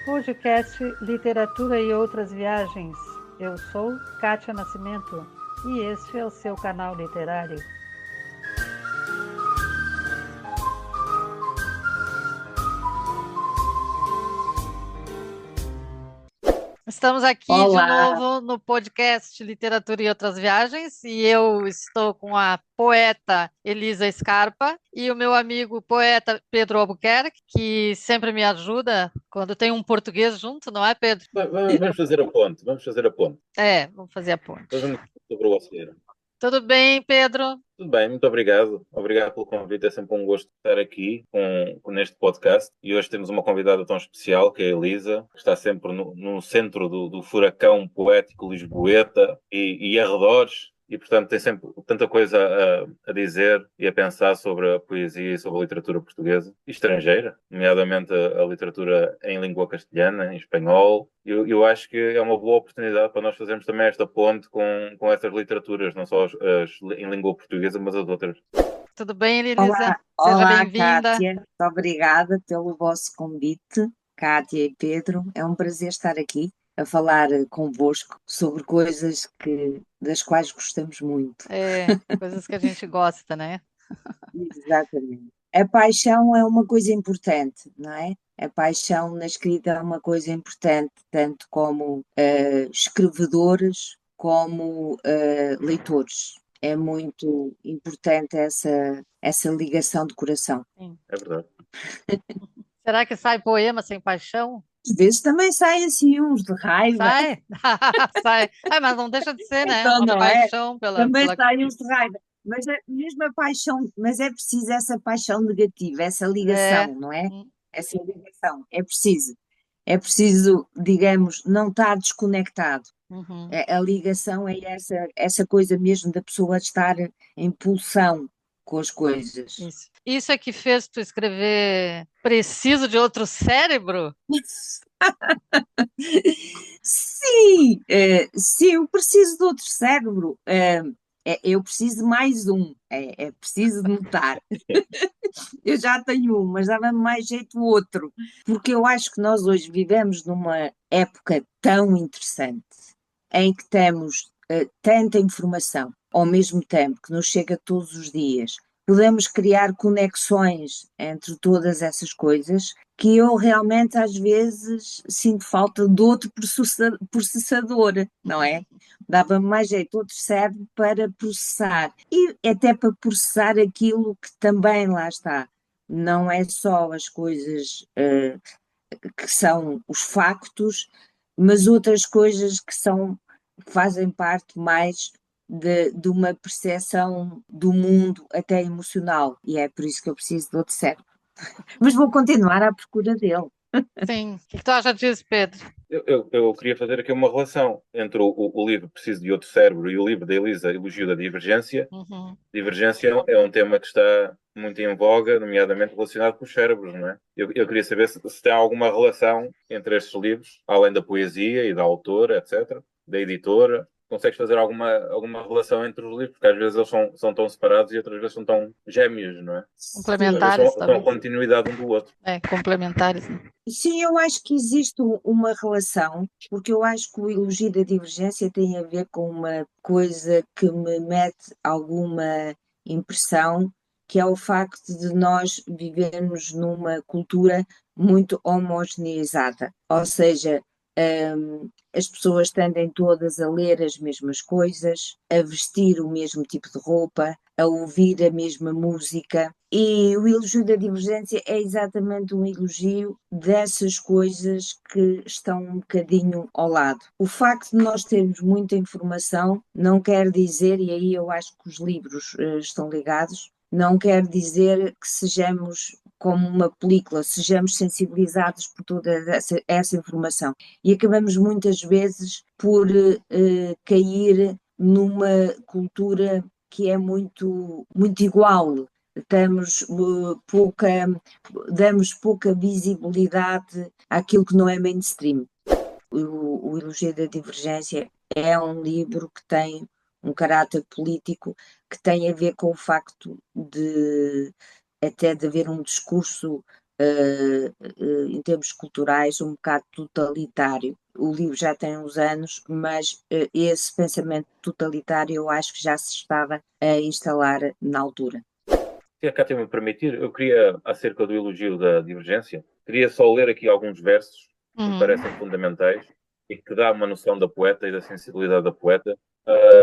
Podcast Literatura e Outras Viagens. Eu sou Kátia Nascimento e este é o seu canal literário. Estamos aqui Olá. de novo no podcast Literatura e Outras Viagens e eu estou com a poeta Elisa Scarpa e o meu amigo poeta Pedro Albuquerque, que sempre me ajuda quando tem um português junto, não é, Pedro? Vamos fazer a ponte, vamos fazer a ponte. Vamos fazer a ponte. Fazemos sobre o oceano. Tudo bem, Pedro? Tudo bem, muito obrigado. Obrigado pelo convite. É sempre um gosto estar aqui neste podcast. E hoje temos uma convidada tão especial, que é a Elisa, que está sempre no centro do furacão poético lisboeta e arredores. E, portanto, tem sempre tanta coisa a dizer e a pensar sobre a poesia e sobre a literatura portuguesa e estrangeira, nomeadamente a literatura em língua castelhana, em espanhol. Eu acho que é uma boa oportunidade para nós fazermos também esta ponte com essas literaturas, não só as em língua portuguesa, mas as outras. Tudo bem, Elisa? Olá, Seja olá, bem-vinda. Kátia. Muito obrigada pelo vosso convite, Kátia e Pedro. É um prazer estar aqui a falar convosco sobre coisas das quais gostamos muito. Coisas que a gente gosta, né? Exatamente. A paixão é uma coisa importante, não é? A paixão na escrita é uma coisa importante, tanto como escrevedores como leitores. É muito importante essa ligação de coração. Sim. É verdade. Será que sai poema sem paixão? Às vezes também saem assim uns de raiva, Sai? Sai. Mas não deixa de ser, né? então Uma não é? paixão Também saem uns de raiva. Mas é mesmo a paixão, mas é preciso essa paixão negativa, essa ligação, não é? Hum, Essa ligação, é preciso. É preciso, digamos, não estar desconectado. uhum. A ligação é essa coisa mesmo da pessoa estar em pulsão com as coisas. Isso é que fez tu escrever Preciso de Outro Cérebro? Sim, sim, eu preciso de outro cérebro. Eu preciso de mais um. É preciso de notar. Eu já tenho um, mas dava-me mais jeito o outro. Porque eu acho que nós hoje vivemos numa época tão interessante em que temos tanta informação ao mesmo tempo que nos chega todos os dias. Podemos criar conexões entre todas essas coisas que eu realmente às vezes sinto falta de outro processador, não é? Dava-me mais jeito outro cérebro para processar e até para processar aquilo que também lá está. Não é só as coisas que são os factos, mas outras coisas que fazem parte mais de uma percepção do mundo até emocional, e é por isso que eu preciso de outro cérebro. Mas vou continuar à procura dele. Sim. O que tu acha disso, Pedro? Eu queria fazer aqui uma relação entre o livro Preciso de Outro Cérebro e o livro da Elisa, Elogio da Divergência. Uhum. Divergência é um tema que está muito em voga, nomeadamente relacionado com os cérebros, não é? Eu queria saber se tem alguma relação entre estes livros, além da poesia e da autora, etc., da editora. Consegues fazer alguma relação entre os livros? Porque às vezes eles são tão separados e outras vezes são tão gêmeos, não é? Às vezes Complementares, são a talvez. continuidade um do outro. Complementares. Né? Sim, eu acho que existe uma relação, porque eu acho que o elogio da divergência tem a ver com uma coisa que me mete alguma impressão, que é o facto de nós vivermos numa cultura muito homogeneizada, ou seja, as pessoas tendem todas a ler as mesmas coisas, a vestir o mesmo tipo de roupa, a ouvir a mesma música. E o elogio da divergência é exatamente um elogio dessas coisas que estão um bocadinho ao lado. O facto de nós termos muita informação não quer dizer, e aí eu acho que os livros estão ligados, não quer dizer que sejamos como uma película, sejamos sensibilizados por toda essa informação. E acabamos muitas vezes por cair numa cultura que é muito, muito igual. Damos pouca visibilidade àquilo que não é mainstream. O Elogio da Divergência é um livro que tem um caráter político que tem a ver com o facto de até de haver um discurso em termos culturais, um bocado totalitário. O livro já tem uns anos, mas esse pensamento totalitário eu acho que já se estava a instalar na altura. Se a Cátia me permitir, eu queria, acerca do elogio da divergência, queria só ler aqui alguns versos que me parecem fundamentais e que dá uma noção da poeta e da sensibilidade da poeta.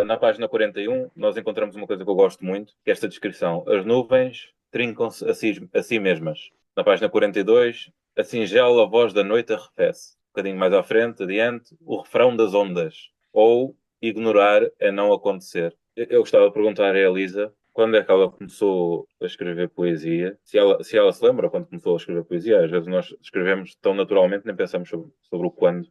Na página 41, nós encontramos uma coisa que eu gosto muito, que é esta descrição. As nuvens trincam-se a si mesmas. Na página 42, a singela voz da noite arrefece. Um bocadinho mais à frente, adiante, o refrão das ondas. Ou ignorar é não acontecer. Eu gostava de perguntar a Elisa quando é que ela começou a escrever poesia, se ela se lembra quando começou a escrever poesia. Às vezes nós escrevemos tão naturalmente, nem pensamos sobre o quando.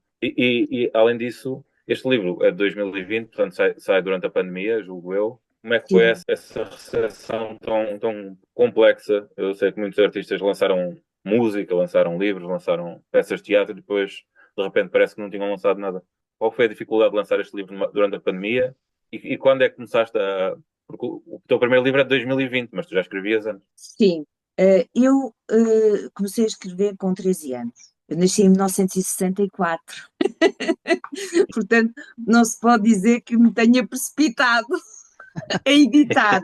Além disso, este livro é de 2020, portanto sai durante a pandemia, julgo eu. Como é que foi Sim. essa recepção tão complexa? Eu sei que muitos artistas lançaram música, lançaram livros, lançaram peças de teatro e depois, de repente, parece que não tinham lançado nada. Qual foi a dificuldade de lançar este livro durante a pandemia? E quando é que começaste a... Porque o teu primeiro livro é de 2020, mas tu já escrevias antes. Sim, eu comecei a escrever com 13 anos. Eu nasci em 1964. Portanto, não se pode dizer que me tenha precipitado a editar.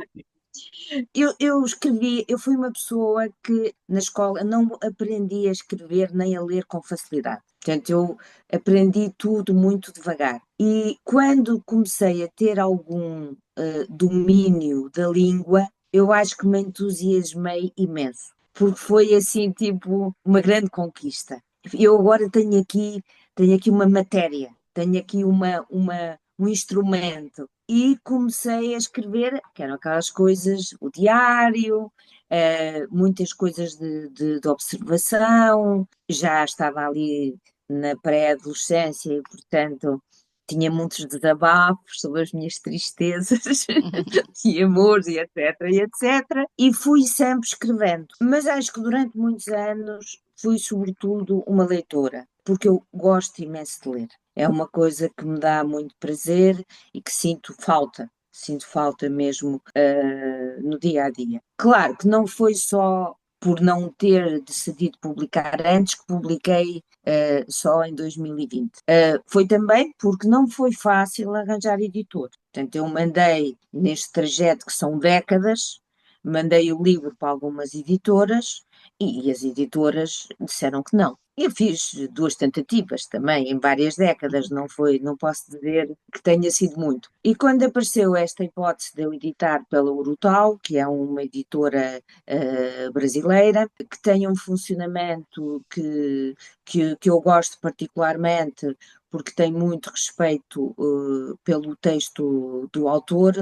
Eu escrevi, eu fui uma pessoa que na escola não aprendi a escrever nem a ler com facilidade. Portanto, eu aprendi tudo muito devagar. E quando comecei a ter algum domínio da língua, eu acho que me entusiasmei imenso, porque foi assim, tipo, uma grande conquista. Eu agora tenho aqui uma matéria, tenho aqui um instrumento e comecei a escrever, que eram aquelas coisas, o diário, muitas coisas de observação, já estava ali na pré-adolescência e, portanto, tinha muitos desabafos sobre as minhas tristezas e amores e etc, e etc. E fui sempre escrevendo. Mas acho que durante muitos anos fui sobretudo uma leitora, porque eu gosto imenso de ler. É uma coisa que me dá muito prazer e que sinto falta mesmo no dia a dia. Claro que não foi só por não ter decidido publicar antes que publiquei só em 2020. Foi também porque não foi fácil arranjar editor. Portanto, eu mandei neste trajeto que são décadas, mandei o livro para algumas editoras e as editoras disseram que não. Eu fiz 2 tentativas também em várias décadas, não posso dizer que tenha sido muito. E quando apareceu esta hipótese de eu editar pela Urutau, que é uma editora brasileira, que tem um funcionamento que eu gosto particularmente, porque tem muito respeito pelo texto do autor,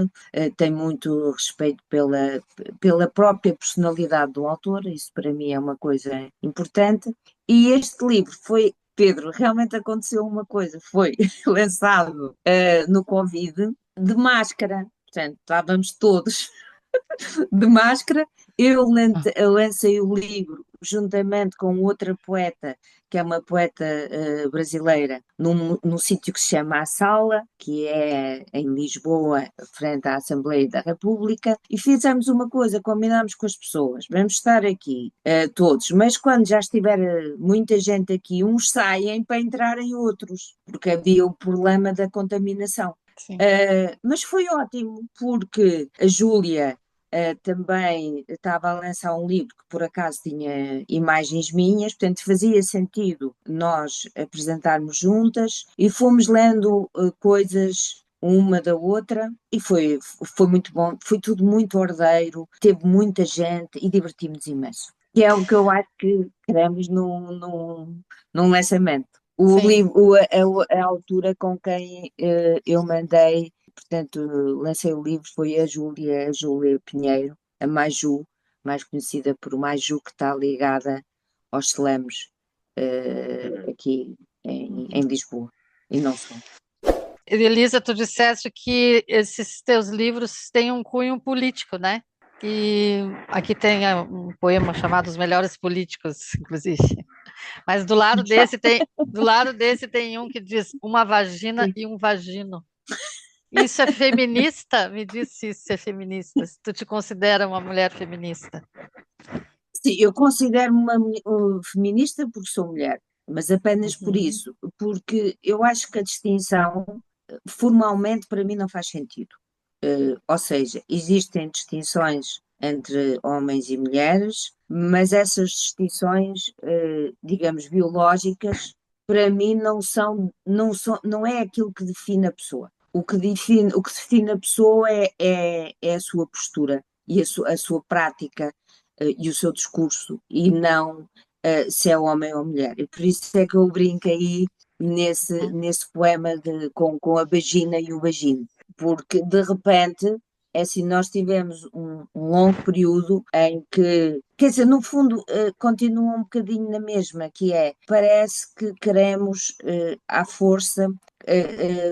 tem muito respeito pela própria personalidade do autor, isso para mim é uma coisa importante. E este livro foi, Pedro, realmente aconteceu uma coisa, foi lançado no Covid de máscara, portanto, estávamos todos de máscara. Eu lancei o livro juntamente com outra poeta, que é uma poeta brasileira, num sítio que se chama A Sala, que é em Lisboa, frente à Assembleia da República, e fizemos uma coisa, combinámos com as pessoas, vamos estar aqui todos, mas quando já estiver muita gente aqui, uns saem para entrarem outros, porque havia o problema da contaminação. Sim. Mas foi ótimo, porque a Júlia também estava a lançar um livro que por acaso tinha imagens minhas, portanto fazia sentido nós apresentarmos juntas e fomos lendo coisas uma da outra e foi muito bom, foi tudo muito ordeiro, teve muita gente e divertimos imenso. Que é o que eu acho que queremos num lançamento. O Sim. livro, a altura com quem eu mandei, portanto, lancei o livro, foi a Júlia Pinheiro, a Maju, mais conhecida por Maju, que está ligada aos slams aqui em Lisboa, e não só. Elisa, tu disseste que esses teus livros têm um cunho político, né? E aqui tem um poema chamado Os Melhores Políticos, inclusive. Mas do lado desse tem um que diz uma vagina e um vagino. Isso é feminista? Me diz se isso é feminista, se tu te considera uma mulher feminista. Sim, eu considero-me feminista porque sou mulher, mas apenas por Uhum. isso, porque eu acho que a distinção formalmente para mim não faz sentido. Ou seja, existem distinções entre homens e mulheres, mas essas distinções, digamos, biológicas, para mim não é aquilo que define a pessoa. O que define a pessoa é a sua postura e a sua prática, e o seu discurso, e não se é homem ou mulher. E por isso é que eu brinco aí nesse poema com a vagina e o vagino, porque de repente é assim, nós tivemos um longo período em que, quer dizer, no fundo, continua um bocadinho na mesma, que é, parece que queremos, à força,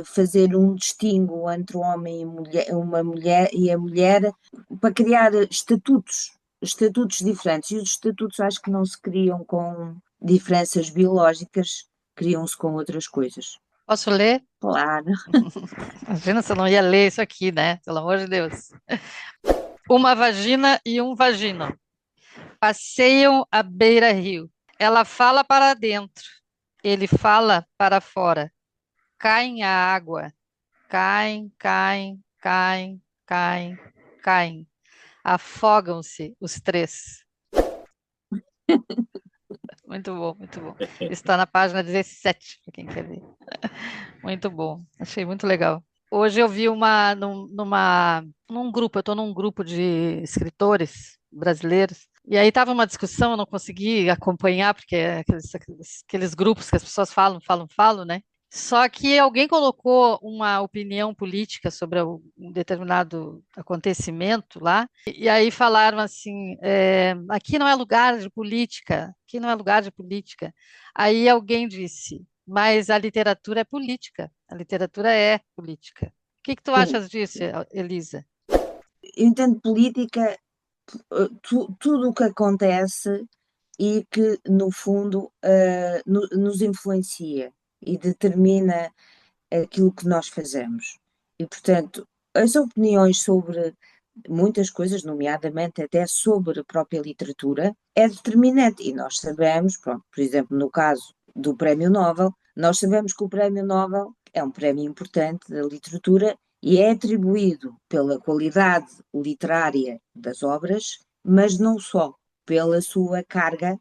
fazer um distingo entre o homem e uma mulher e a mulher, para criar estatutos diferentes. E os estatutos acho que não se criam com diferenças biológicas, criam-se com outras coisas. Posso ler? Claro. Imagina se eu não ia ler isso aqui, né? Pelo amor de Deus. Uma vagina e um vagino passeiam à beira-rio. Ela fala para dentro, ele fala para fora. Caem a água, caem, caem, caem, caem, caem. Afogam-se os três. Muito bom, muito bom. Está na página 17, para quem quer ver. Muito bom, achei muito legal. Hoje eu vi num grupo, eu estou num grupo de escritores brasileiros, e aí estava uma discussão, eu não consegui acompanhar, porque é aqueles grupos que as pessoas falam, falam, falam, né? Só que alguém colocou uma opinião política sobre um determinado acontecimento lá, e aí falaram assim: aqui não é lugar de política, aqui não é lugar de política. Aí alguém disse: mas a literatura é política, a literatura é política. O que que tu Sim, achas disso, Elisa? eu entendo política, tudo o que acontece e que, no fundo, nos influencia e determina aquilo que nós fazemos. E, portanto, as opiniões sobre muitas coisas, nomeadamente até sobre a própria literatura, é determinante. E nós sabemos, pronto, por exemplo, no caso do Prémio Nobel, nós sabemos que o Prémio Nobel é um prémio importante da literatura e é atribuído pela qualidade literária das obras, mas não só. Pela sua carga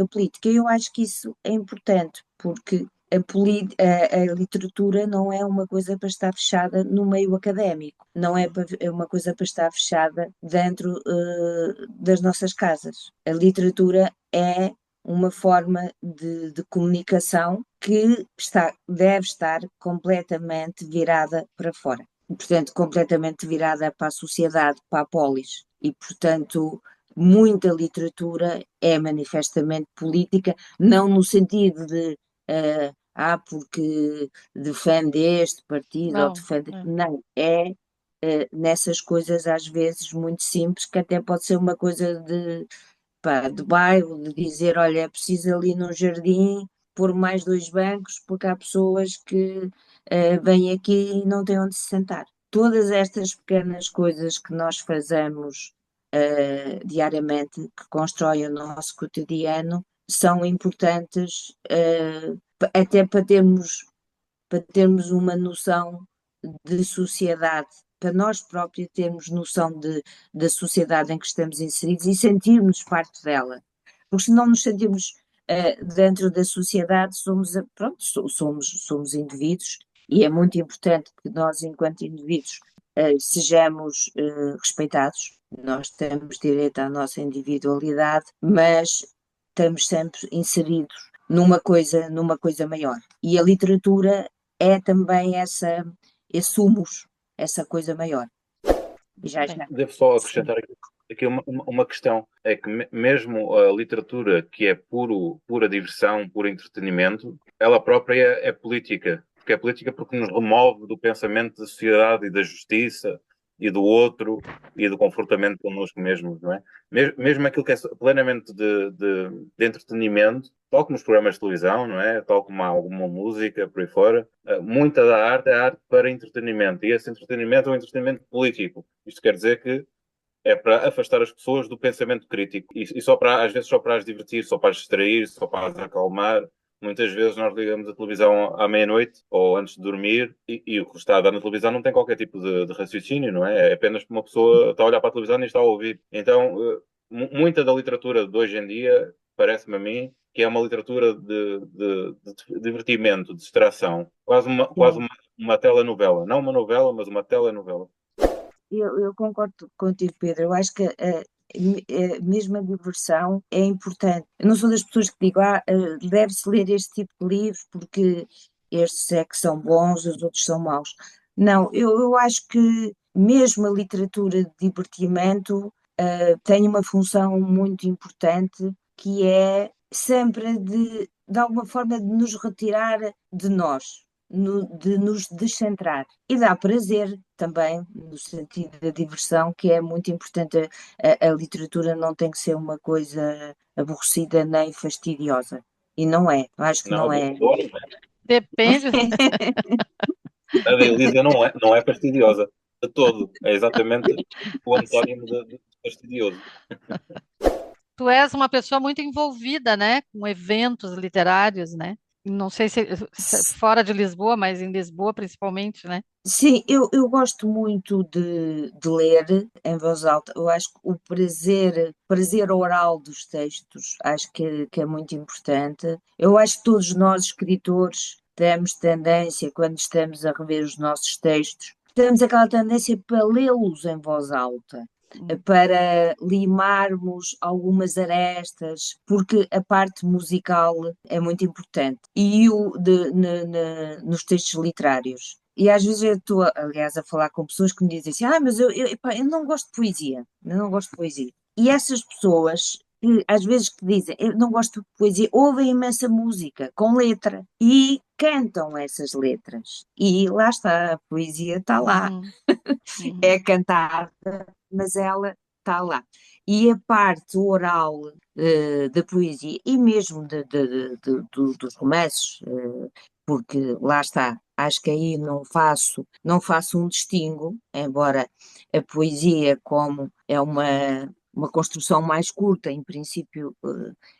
política. E eu acho que isso é importante, porque a literatura não é uma coisa para estar fechada no meio académico, não é uma coisa para estar fechada dentro das nossas casas. A literatura é uma forma de comunicação que deve estar completamente virada para fora. Portanto, completamente virada para a sociedade, para a polis. E, portanto, muita literatura é manifestamente política, não no sentido de porque defende este partido ou Não, defende. é. Não, é nessas coisas às vezes muito simples, que até pode ser uma coisa de bairro, de dizer, olha, é preciso ali num jardim pôr mais dois bancos, porque há pessoas que vêm aqui e não têm onde se sentar. Todas estas pequenas coisas que nós fazemos diariamente, que constroem o nosso cotidiano, são importantes até para termos uma noção de sociedade, para nós próprios termos noção da sociedade em que estamos inseridos e sentirmos parte dela. Porque se não nos sentimos dentro da sociedade, pronto, somos indivíduos e é muito importante que nós, enquanto indivíduos, sejamos respeitados. Nós temos direito à nossa individualidade, mas estamos sempre inseridos numa coisa maior. E a literatura é também esse humus, essa coisa maior. E Muito já bem. está. Devo só Sim. acrescentar aqui uma questão. É que mesmo a literatura que é pura diversão, puro entretenimento, ela própria é política. Porque é política porque nos remove do pensamento da sociedade e da justiça e do outro e do confortamento connosco mesmos, não é? Mesmo aquilo que é plenamente de entretenimento, tal como os programas de televisão, não é? Tal como há alguma música por aí fora, muita da arte é arte para entretenimento. E esse entretenimento é um entretenimento político. Isto quer dizer que é para afastar as pessoas do pensamento crítico e só para, às vezes só para as divertir, só para as distrair, só para as acalmar. Muitas vezes nós ligamos a televisão à meia-noite ou antes de dormir e o que está a dar na televisão não tem qualquer tipo de raciocínio, não é? É apenas uma pessoa está a olhar para a televisão e está a ouvir. Então, muita da literatura de hoje em dia, parece-me a mim, que é uma literatura de divertimento, de distração. Uma telenovela. Não uma novela, mas uma telenovela. Eu concordo contigo, Pedro. Eu acho que mesmo a diversão é importante. Eu não sou das pessoas que digo, deve-se ler este tipo de livros porque estes é que são bons, os outros são maus. Não, eu acho que mesmo a literatura de divertimento tem uma função muito importante que é sempre de alguma forma de nos retirar de nós, de nos descentrar. E dá prazer também, no sentido da diversão, que é muito importante. A literatura não tem que ser uma coisa aborrecida nem fastidiosa. E não é, eu acho que Não, não de é. todo. Depende. A da Elisa não é fastidiosa. De todo. É exatamente o antónimo de fastidioso. Tu és uma pessoa muito envolvida, né, com eventos literários, né? Não sei se fora de Lisboa, mas em Lisboa principalmente, né? Sim, eu gosto muito de ler em voz alta. Eu acho que o prazer oral dos textos, acho que é muito importante. Eu acho que todos nós, escritores, temos tendência, quando estamos a rever os nossos textos, temos aquela tendência para lê-los em voz alta, Hum. para limarmos algumas arestas, porque a parte musical é muito importante. E nos textos literários. E às vezes eu estou, aliás, a falar com pessoas que me dizem assim, mas epá, eu não gosto de poesia, eu não gosto de poesia. E essas pessoas, que, às vezes que dizem, eu não gosto de poesia, ouvem imensa música, com letra, e cantam essas letras. E lá está, a poesia está lá, Uhum, uhum. é cantada, mas ela está lá. E a parte oral da poesia e mesmo dos romances, porque lá está, acho que aí não faço um distingo, embora a poesia, como é uma construção mais curta, em princípio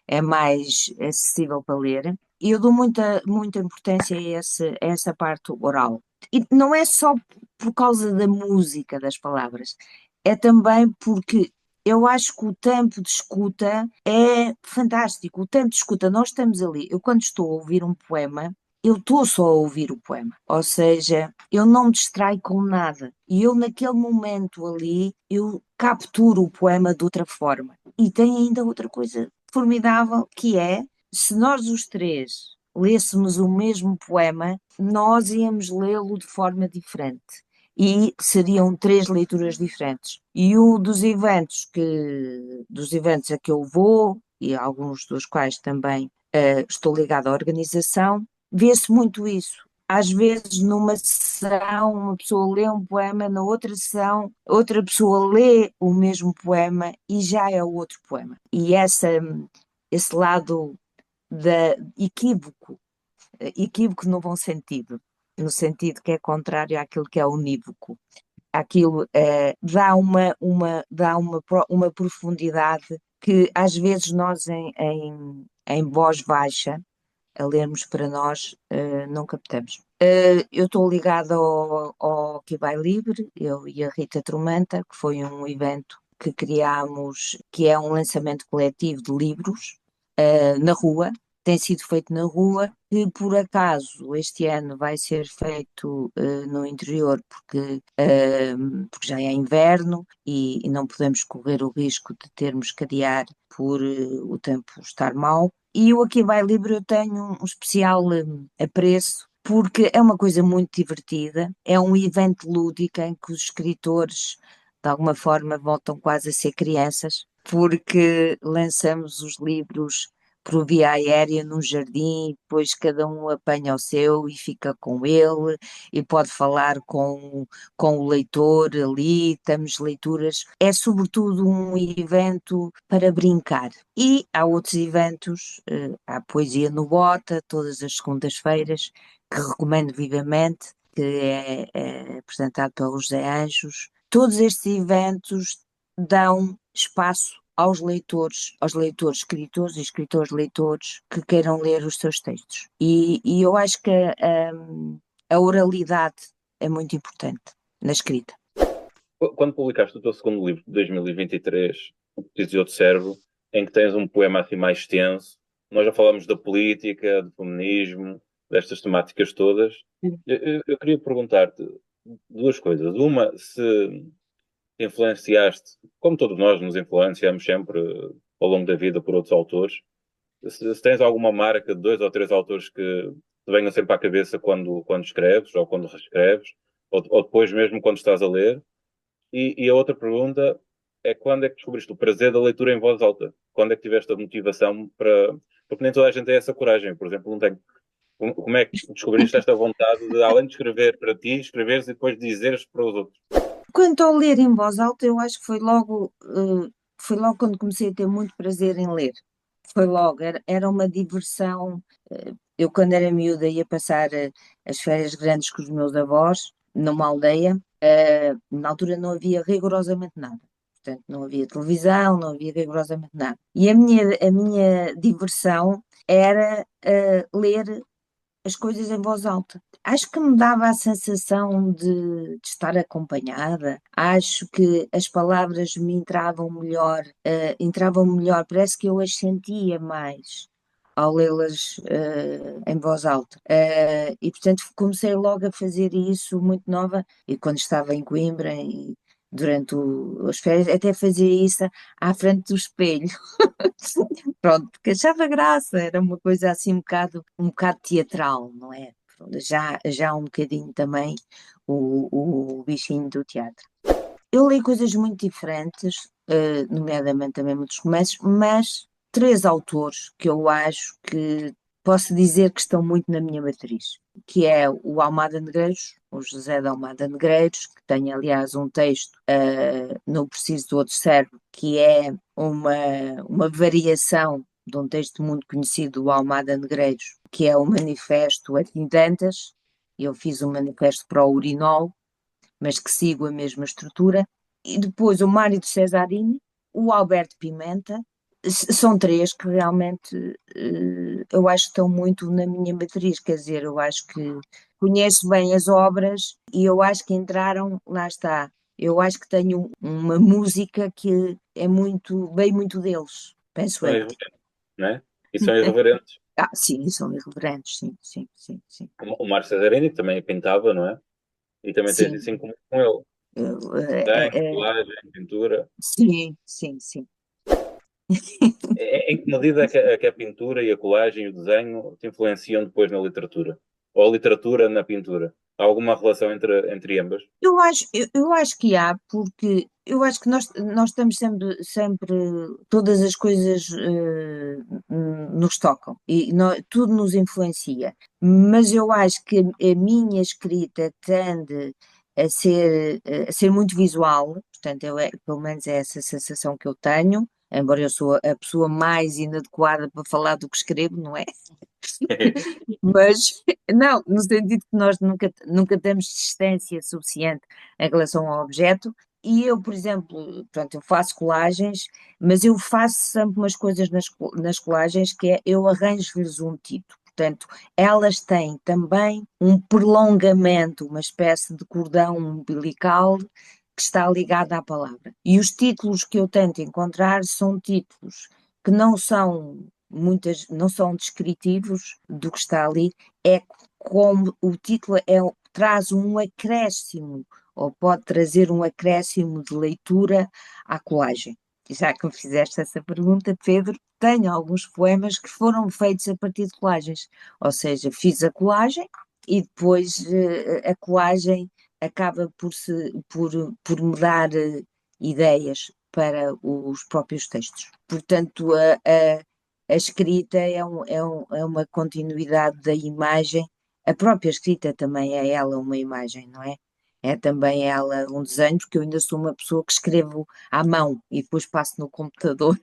é mais acessível para ler, e eu dou muita importância a essa parte oral. E não é só por causa da música das palavras, é também porque eu acho que o tempo de escuta é fantástico. O tempo de escuta, nós estamos ali. Eu, quando estou a ouvir um poema, eu estou só a ouvir o poema. Ou seja, eu não me distraio com nada. E eu, naquele momento ali, eu capturo o poema de outra forma. E tem ainda outra coisa formidável que é, se nós os três lêssemos o mesmo poema, nós íamos lê-lo de forma diferente e seriam três leituras diferentes. E um dos eventos a que eu vou, e alguns dos quais também estou ligada à organização, vê-se muito isso. Às vezes, numa sessão, uma pessoa lê um poema, na outra sessão, outra pessoa lê o mesmo poema e já é outro poema. E esse lado da equívoco no bom sentido, no sentido que é contrário àquilo que é unívoco. Aquilo dá uma profundidade que às vezes nós em voz baixa, a lermos para nós, não captamos. Eu estou ligada ao Aqui Vai Livre, eu e a Rita Trumanta, que foi um evento que criámos, que é um lançamento coletivo de livros na rua, tem sido feito na rua, e por acaso este ano vai ser feito no interior, porque já é inverno e não podemos correr o risco de termos que adiar por o tempo estar mau. E o Aqui Vai Livre eu tenho um especial apreço, porque é uma coisa muito divertida, é um evento lúdico em que os escritores, de alguma forma, voltam quase a ser crianças, porque lançamos os livros por via aérea num jardim, depois cada um apanha o seu e fica com ele e pode falar com o leitor ali, temos leituras. É sobretudo um evento para brincar. E há outros eventos, há Poesia no Bota, todas as segundas-feiras, que recomendo vivamente, que é apresentado pelo José Anjos. Todos estes eventos dão espaço aos leitores, escritores e escritores leitores que queiram ler os seus textos. E eu acho que a oralidade é muito importante na escrita. Quando publicaste o teu segundo livro, de 2023, O Desvio de Cérebro, em que tens um poema assim mais extenso, nós já falamos da política, do feminismo, destas temáticas todas. Eu queria perguntar-te duas coisas. Uma, se influenciaste, como todos nós nos influenciamos sempre ao longo da vida por outros autores, se tens alguma marca de 2 ou 3 autores que te venham sempre à cabeça quando escreves ou quando reescreves, ou depois mesmo quando estás a ler. E a outra pergunta é quando é que descobriste o prazer da leitura em voz alta? Quando é que tiveste a motivação para... Porque nem toda a gente tem essa coragem, por exemplo, não tenho. Como é que descobriste esta vontade de, além de escrever para ti, escreveres e depois dizeres para os outros? Quanto ao ler em voz alta, eu acho que foi logo quando comecei a ter muito prazer em ler. Foi logo, era uma diversão. Eu, quando era miúda, ia passar as férias grandes com os meus avós, numa aldeia. Na altura não havia rigorosamente nada. Portanto, não havia televisão, não havia rigorosamente nada. E a minha diversão era ler as coisas em voz alta. Acho que me dava a sensação de estar acompanhada. Acho que as palavras me entravam melhor, parece que eu as sentia mais ao lê-las em voz alta. E portanto comecei logo a fazer isso muito nova, e quando estava em Coimbra e durante as férias até fazia isso à frente do espelho. Pronto, porque achava graça, era uma coisa assim um bocado teatral, não é? Pronto, já um bocadinho também o bichinho do teatro. Eu li coisas muito diferentes, nomeadamente também muitos romances, mas 3 autores que eu acho que posso dizer que estão muito na minha matriz, que é o Almada Negreiros, o José de Almada Negreiros, que tem aliás um texto no Preciso do Outro Cérebro, que é uma variação de um texto muito conhecido do Almada Negreiros, que é o Manifesto a Tintantas. Eu fiz um manifesto para o Urinol, mas que sigo a mesma estrutura. E depois o Mário de Cesarini, o Alberto Pimenta, são 3 que realmente eu acho que estão muito na minha matriz, quer dizer, eu acho que conheço bem as obras e eu acho que entraram, lá está, eu acho que tenho uma música que vem muito deles, penso São eu. irreverentes, não é? E são irreverentes. Sim, são irreverentes, sim, sim, sim, sim. O Mário Cesarini também pintava, não é? E também tens Sim, isso em comum com ele. Desenho, colagem, pintura. sim, sim, sim. Em que medida é que a pintura e a colagem e o desenho te influenciam depois na literatura? Ou a literatura na pintura? Há alguma relação entre ambas? Eu acho que há, porque eu acho que nós estamos sempre, todas as coisas nos tocam e tudo nos influencia, mas eu acho que a minha escrita tende a ser muito visual, portanto, pelo menos é essa sensação que eu tenho, embora eu sou a pessoa mais inadequada para falar do que escrevo, não é? Mas não, no sentido que nós nunca temos distância suficiente em relação ao objeto. E eu, por exemplo, pronto, eu faço colagens, mas eu faço sempre umas coisas nas colagens que é eu arranjo-lhes um título. Portanto, elas têm também um prolongamento, uma espécie de cordão umbilical que está ligado à palavra. E os títulos que eu tento encontrar são títulos que não são descritivos do que está ali, é como o título traz um acréscimo, ou pode trazer um acréscimo de leitura à colagem. E já que me fizeste essa pergunta, Pedro, tenho alguns poemas que foram feitos a partir de colagens, ou seja, fiz a colagem e depois a colagem acaba por me dar ideias para os próprios textos. Portanto, a escrita é uma continuidade da imagem, a própria escrita também é ela uma imagem, não é? É também ela um desenho, porque eu ainda sou uma pessoa que escrevo à mão e depois passo no computador.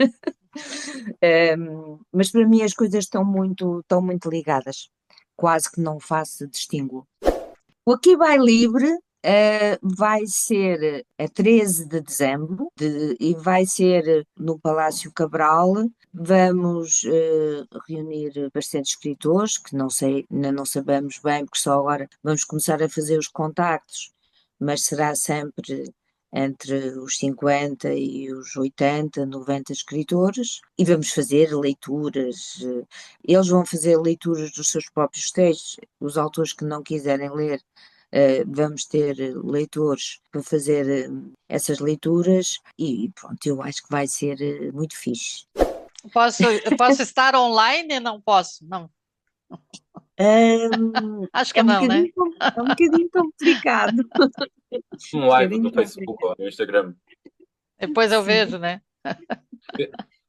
Mas para mim as coisas estão muito ligadas, quase que não faço distingo. O Aqui Vai Livre Vai ser a 13 de dezembro e vai ser no Palácio Cabral. Vamos reunir bastantes escritores, que não sei, ainda não sabemos bem, porque só agora vamos começar a fazer os contactos, mas será sempre entre os 50 e os 80, 90 escritores, e vamos fazer leituras. Eles vão fazer leituras dos seus próprios textos, os autores que não quiserem ler. Vamos ter leitores para fazer essas leituras e pronto, eu acho que vai ser muito fixe. Eu posso estar online? Não posso, não. Acho que É um não, né? bocadinho, é um bocadinho complicado. Um Um live bocadinho no Facebook complicado. ou no Instagram. Depois eu Sim. vejo, né?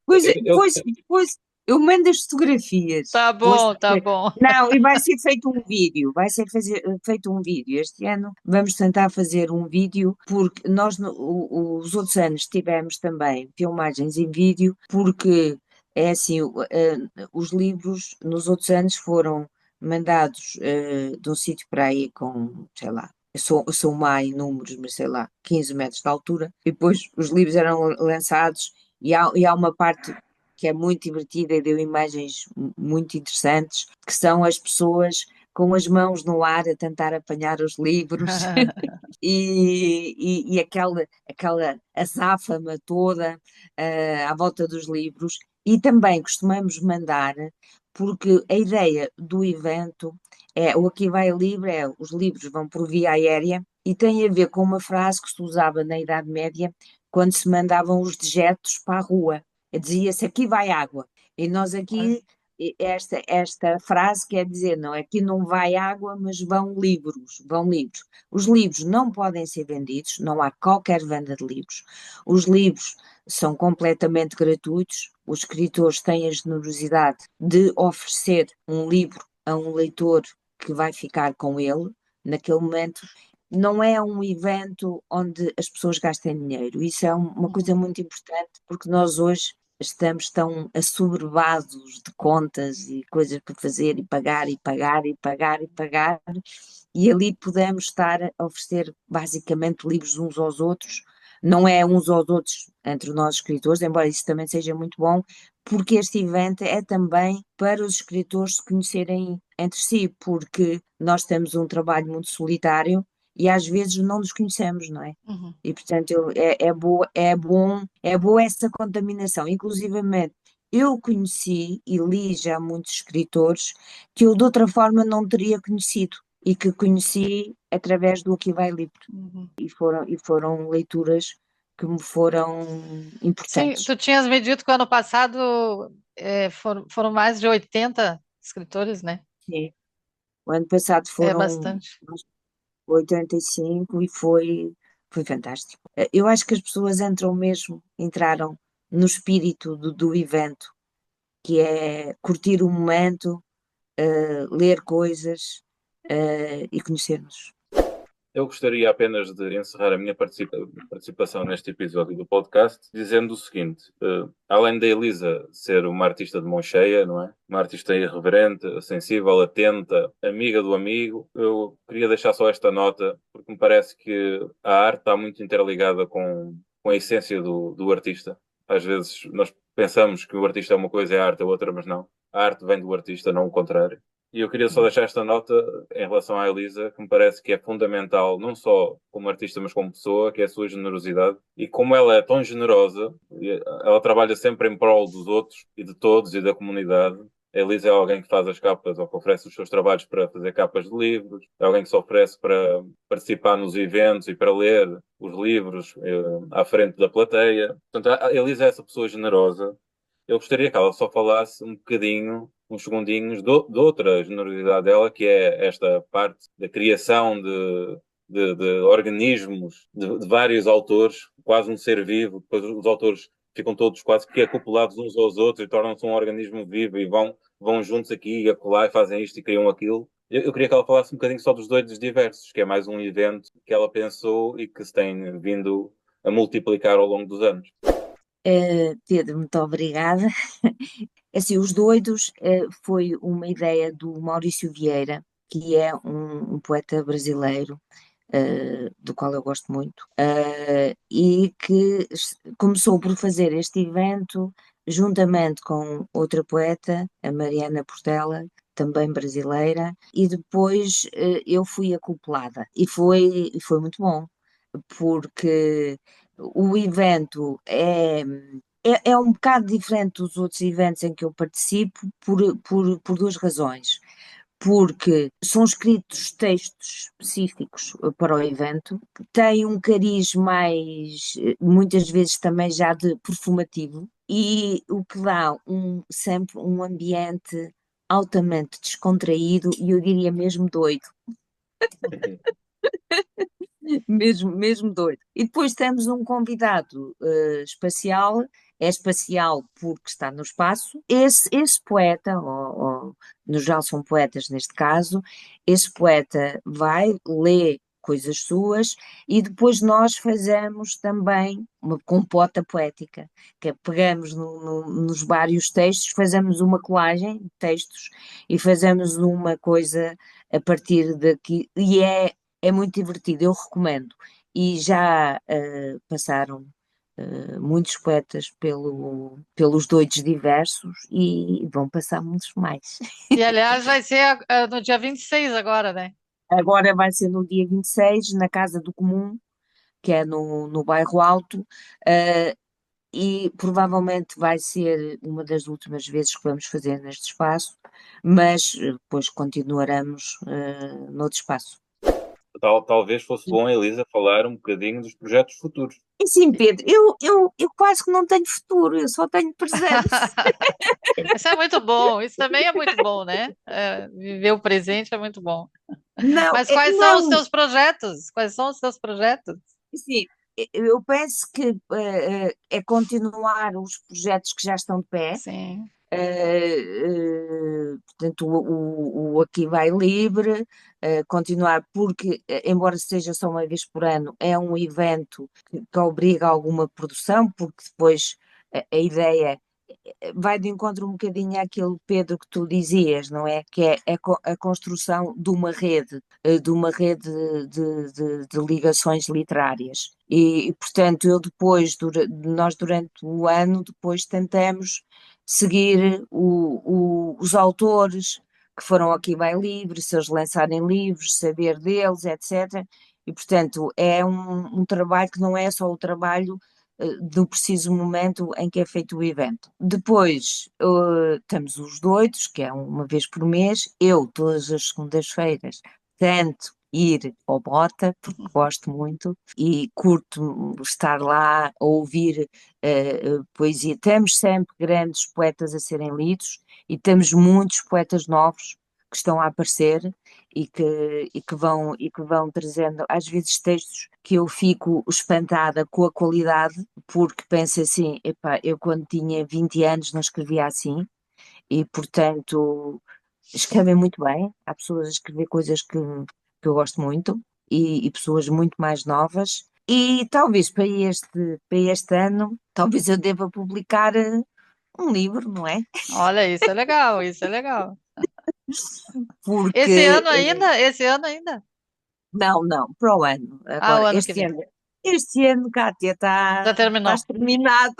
Pois, Eu, pois, eu mando as fotografias. Tá bom, tá bom. Não, e vai ser feito um vídeo, feito um vídeo. Este ano vamos tentar fazer um vídeo, porque nós os outros anos tivemos também filmagens em vídeo, porque é assim, os livros nos outros anos foram mandados de um sítio para aí com, sei lá, eu sou má em números, mas sei lá, 15 metros de altura, e depois os livros eram lançados e há uma parte que é muito divertida e deu imagens muito interessantes, que são as pessoas com as mãos no ar a tentar apanhar os livros e aquela azáfama toda à volta dos livros. E também costumamos mandar, porque a ideia do evento o Aqui Vai Livre, os livros vão por via aérea e tem a ver com uma frase que se usava na Idade Média quando se mandavam os dejetos para a rua. Dizia-se aqui vai água. E nós aqui, esta frase quer dizer, não, aqui não vai água, mas vão livros, vão livros. Os livros não podem ser vendidos, não há qualquer venda de livros. Os livros são completamente gratuitos. Os escritores têm a generosidade de oferecer um livro a um leitor que vai ficar com ele naquele momento. Não é um evento onde as pessoas gastem dinheiro. Isso é uma coisa muito importante, porque nós hoje estamos tão assoberbados de contas e coisas para fazer e pagar e pagar e pagar e pagar, e ali podemos estar a oferecer basicamente livros uns aos outros, não é uns aos outros entre nós escritores, embora isso também seja muito bom, porque este evento é também para os escritores se conhecerem entre si, porque nós temos um trabalho muito solitário e às vezes não nos conhecemos, não é? Uhum. E portanto é boa essa contaminação. Inclusivamente, eu conheci e li já muitos escritores que eu de outra forma não teria conhecido e que conheci através do Aqui Vai Livre. Uhum. E foram leituras que me foram Sim, importantes. tu tinhas me dito que o ano passado foram mais de 80 escritores, né? Sim. O ano passado É foram bastante. 85 e foi fantástico. Eu acho que as pessoas entraram no espírito do evento, que é curtir o momento, ler coisas, e conhecer-nos. eu gostaria apenas de encerrar a minha participação neste episódio do podcast dizendo o seguinte: além da Elisa ser uma artista de mão cheia, não é? Uma artista irreverente, sensível, atenta, amiga do amigo, eu queria deixar só esta nota, porque me parece que a arte está muito interligada com a essência do artista. Às vezes nós pensamos que o artista é uma coisa e a arte é outra, mas não. A arte vem do artista, não o contrário. E eu queria só deixar esta nota em relação à Elisa, que me parece que é fundamental, não só como artista, mas como pessoa, que é a sua generosidade. E como ela é tão generosa, ela trabalha sempre em prol dos outros e de todos e da comunidade. A Elisa é alguém que faz as capas ou que oferece os seus trabalhos para fazer capas de livros, é alguém que se oferece para participar nos eventos e para ler os livros à frente da plateia. Portanto, a Elisa é essa pessoa generosa. Eu gostaria que ela só falasse um bocadinho, uns segundinhos, de outra generosidade dela, que é esta parte da criação de organismos de vários autores, quase um ser vivo. Depois os autores ficam todos quase que acoplados uns aos outros e tornam-se um organismo vivo e vão juntos aqui e acolá e fazem isto e criam aquilo. Eu queria que ela falasse um bocadinho só dos Doidos Diversos, que é mais um evento que ela pensou e que se tem vindo a multiplicar ao longo dos anos. Pedro, muito obrigada. Assim, Os Doidos foi uma ideia do Maurício Vieira, que é um poeta brasileiro do qual eu gosto muito, e que começou por fazer este evento juntamente com outra poeta, a Mariana Portela, também brasileira, e depois eu fui acoplada e foi muito bom, porque o evento é um bocado diferente dos outros eventos em que eu participo por duas razões. Porque são escritos textos específicos para o evento, que têm um cariz mais, muitas vezes também já de performativo, e o que dá sempre um ambiente altamente descontraído e eu diria mesmo doido. Mesmo doido. E depois temos um convidado espacial, é espacial porque está no espaço. Esse poeta, ou no geral são poetas neste caso, esse poeta vai ler coisas suas e depois nós fazemos também uma compota poética, que é pegamos nos vários textos, fazemos uma colagem de textos e fazemos uma coisa a partir daqui, e é muito divertido, eu recomendo. E já passaram muitos poetas pelos doidos diversos e vão passar muitos mais. E, aliás, vai ser no dia 26 agora, né? Agora vai ser no dia 26, na Casa do Comum, que é no Bairro Alto, eh, e provavelmente vai ser uma das últimas vezes que vamos fazer neste espaço, mas depois continuaremos noutro espaço. Talvez fosse bom a Elisa falar um bocadinho dos projetos futuros. E sim, Pedro, eu quase que não tenho futuro, eu só tenho presente. Isso é muito bom, isso também é muito bom, né? Viver o presente é muito bom. Não, Mas quais são os não, seus projetos? Quais são os seus projetos? sim, eu penso que é continuar os projetos que já estão de pé. Sim. Portanto, o Aqui Vai Livre, continuar, porque, embora seja só uma vez por ano, é um evento que obriga a alguma produção, porque depois a ideia vai de encontro um bocadinho àquilo, Pedro, que tu dizias, não é? Que é a construção de uma rede de ligações literárias. Portanto, nós durante o ano, depois tentamos seguir os autores que foram aqui bem livres, se eles lançarem livros, saber deles, etc. E, portanto, é um trabalho que não é só o trabalho do preciso momento em que é feito o evento. Depois temos os doidos, que é uma vez por mês. Eu, todas as segundas-feiras, tento ir ao Bota, porque gosto muito e curto estar lá a ouvir poesia. Temos sempre grandes poetas a serem lidos e temos muitos poetas novos que estão a aparecer e que vão trazendo às vezes textos que eu fico espantada com a qualidade, porque penso assim, epá, eu quando tinha 20 anos não escrevia assim, e portanto escrevem muito bem, há pessoas a escrever coisas que eu gosto muito, e pessoas muito mais novas, e talvez para este ano, talvez eu deva publicar um livro, não é? Olha, isso é legal, isso é legal. Esse Porque, ano ainda? Esse ano ainda? não, para o ano, Ah, o agora, ano que este vem. ano. Este ano, Kátia, Já está terminou. exterminado,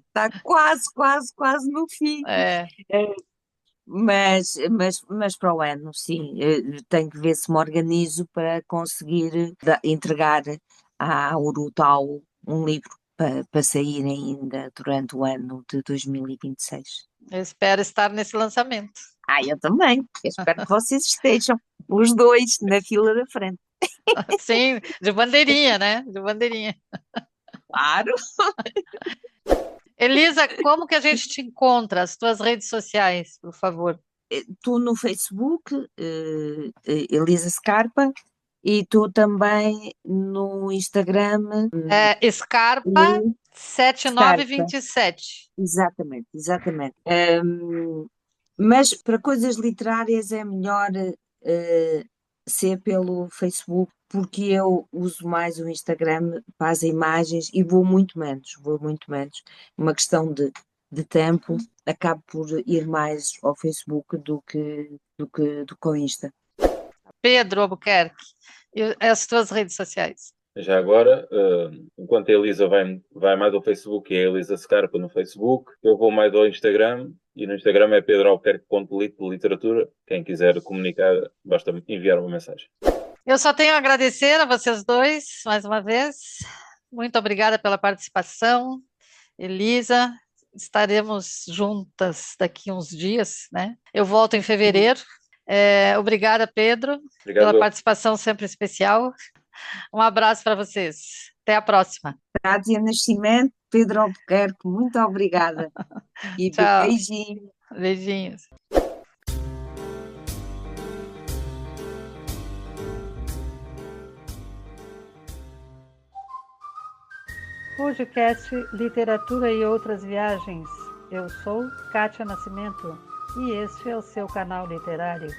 está quase, quase, quase no fim. É, Eh, mas para o ano, sim, tenho que ver se me organizo para conseguir entregar à Urutau um livro para sair ainda durante o ano de 2026. eu espero estar nesse lançamento. Ah, eu também. Eu espero que vocês estejam, os dois, na fila da frente. Sim, de bandeirinha, né? De bandeirinha. Claro. Elisa, como que a gente te encontra? As tuas redes sociais, por favor. Tu no Facebook, Elisa Scarpa, e tu também no Instagram, É Scarpa Lu Scarpa. 7927. Exatamente, exatamente. Mas para coisas literárias é melhor eh, ser pelo Facebook, porque eu uso mais o Instagram para as imagens e vou muito menos. Uma questão de tempo, acabo por ir mais ao Facebook do que ao Insta. Pedro Albuquerque, E as tuas redes sociais? Já agora, enquanto a Elisa vai mais ao Facebook, e a Elisa Scarpa no Facebook, eu vou mais ao Instagram, e no Instagram é pedroalbuquerque.lit de literatura. Quem quiser comunicar, basta enviar uma mensagem. Eu só tenho a agradecer a vocês dois, mais uma vez. Muito obrigada pela participação. Elisa, estaremos juntas daqui uns dias, né? Eu volto em fevereiro. Obrigada, Pedro, Obrigado. pela participação sempre especial. Um abraço para vocês. Até a próxima. Cátia Nascimento, Pedro Albuquerque, muito obrigada. E Tchau. beijinho. Beijinhos. Podcast Literatura e Outras Viagens. Eu sou Kátia Nascimento e este é o seu canal literário.